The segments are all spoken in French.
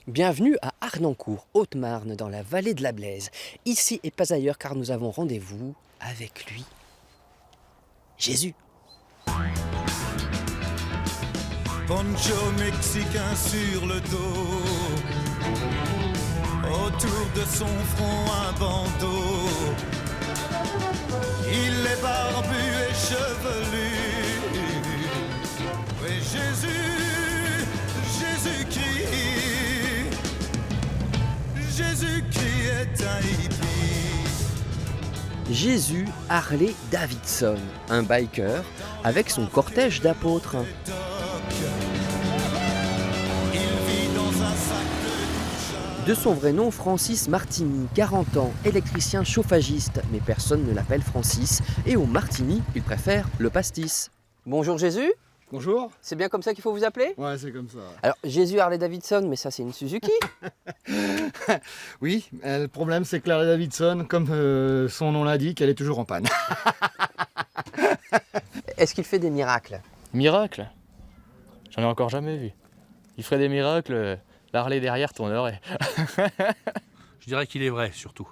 Bienvenue à Arnancourt, Haute-Marne, dans la vallée de la Blaise. Ici et pas ailleurs, car nous avons rendez-vous avec lui, Jésus. Poncho mexicain sur le dos, autour de son front un bandeau. Il est barbu et chevelu. Oui, Jésus-Christ est un hippie. Jésus Harley Davidson, un biker avec son cortège d'apôtres. Il vit dans un sac de douche. De son vrai nom, Francis Martini, 40 ans, électricien chauffagiste, mais personne ne l'appelle Francis, et au Martini, il préfère le pastis. Bonjour Jésus, Bonjour. c'est bien comme ça qu'il faut vous appeler? Ouais, c'est comme ça. Alors Jésus Harley Davidson, mais ça c'est une Suzuki. Oui, le problème c'est que la Davidson, comme son nom l'indique, elle est toujours en panne. Est-ce qu'il fait des miracles? Miracle? J'en ai encore jamais vu. Il ferait des miracles, l'Harley derrière tournerait. Je dirais qu'il est vrai, surtout.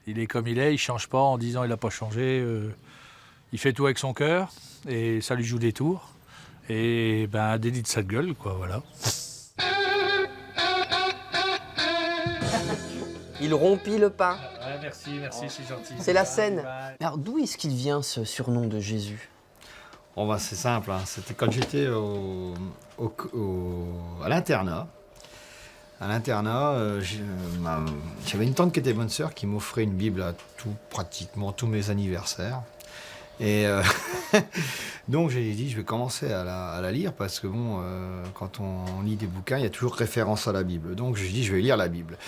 Il est comme il est, il change pas en disant il n'a pas changé. Il fait tout avec son cœur et ça lui joue des tours. Et ben, dédie de sa gueule, quoi, voilà. Il rompit le pain. Merci, c'est gentil. C'est la scène. Alors d'où est-ce qu'il vient ce surnom de Jésus? Bon, bah, c'est simple, hein. C'était quand j'étais à l'internat. À l'internat, j'avais une tante qui était bonne sœur qui m'offrait une Bible à pratiquement tous mes anniversaires. Et donc j'ai dit je vais commencer à la lire parce que bon, quand on lit des bouquins, il y a toujours référence à la Bible. Donc j'ai dit je vais lire la Bible.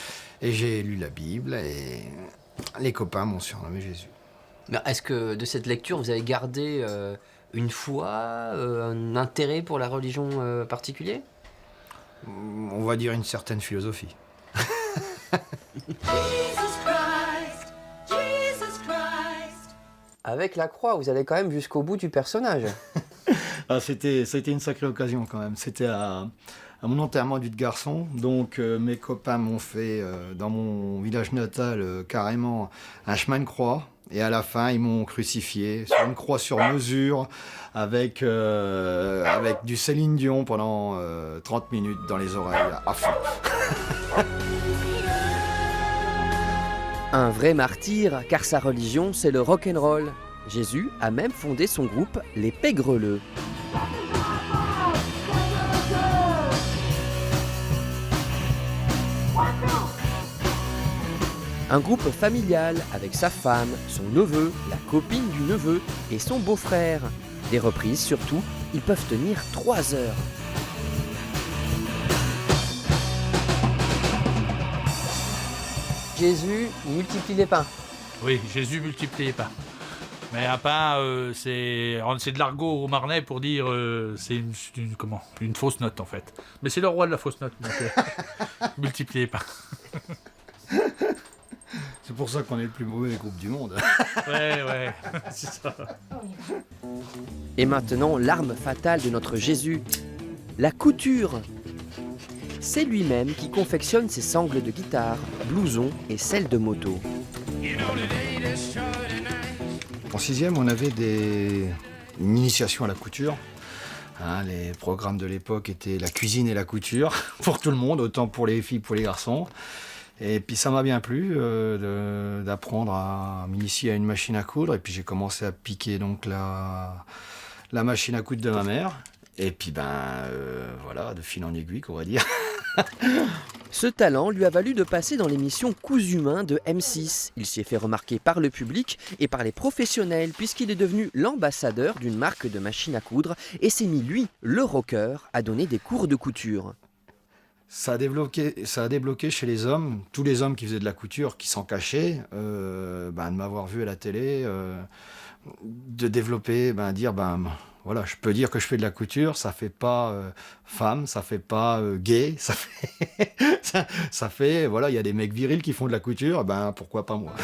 Et j'ai lu la Bible et les copains m'ont surnommé Jésus. Mais est-ce que de cette lecture, vous avez gardé une foi, un intérêt pour la religion particulier? On va dire une certaine philosophie. Avec la croix, vous allez quand même jusqu'au bout du personnage. Ah, ça a été une sacrée occasion quand même. C'était à mon enterrement du garçon. Donc mes copains m'ont fait dans mon village natal carrément un chemin de croix. Et à la fin, ils m'ont crucifié sur une croix sur mesure avec du Céline Dion pendant 30 minutes dans les oreilles à fond. Un vrai martyr, car sa religion, c'est le rock'n'roll. Jésus a même fondé son groupe Les Pégreleux. Un groupe familial avec sa femme, son neveu, la copine du neveu et son beau-frère. Des reprises surtout, ils peuvent tenir 3 heures. Jésus multiplie les pains. Oui, Jésus multiplie les pains. Mais un pain, c'est de l'argot au Marnais pour dire c'est une fausse note en fait. Mais c'est le roi de la fausse note, donc multiplie les pains. C'est pour ça qu'on est le plus mauvais groupe du monde. Ouais, c'est ça. Et maintenant, l'arme fatale de notre Jésus, la couture. C'est lui-même qui confectionne ses sangles de guitare, blousons et selles de moto. En 6e, on avait une initiation à la couture. Hein, les programmes de l'époque étaient la cuisine et la couture, pour tout le monde, autant pour les filles que pour les garçons. Et puis ça m'a bien plu d'apprendre à m'initier à une machine à coudre. Et puis j'ai commencé à piquer donc la machine à coudre de ma mère. Et puis voilà, de fil en aiguille, qu'on va dire. Ce talent lui a valu de passer dans l'émission Coups humains de M6. Il s'y est fait remarquer par le public et par les professionnels puisqu'il est devenu l'ambassadeur d'une marque de machines à coudre et s'est mis, lui, le rocker, à donner des cours de couture. Ça a débloqué chez les hommes, tous les hommes qui faisaient de la couture, qui s'en cachaient, de m'avoir vu à la télé, de développer, dire voilà, je peux dire que je fais de la couture, ça fait pas femme, ça fait pas gay, ça fait ça fait voilà, il y a des mecs virils qui font de la couture, pourquoi pas moi.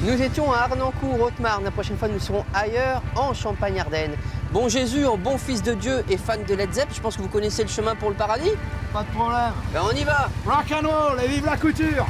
Nous étions à Arnancourt, Haute-Marne. La prochaine fois, nous serons ailleurs, en Champagne-Ardenne. Bon Jésus, en bon fils de Dieu et fan de Led Zepp, je pense que vous connaissez le chemin pour le paradis. Pas de problème. Ben on y va. Rock and roll et vive la couture.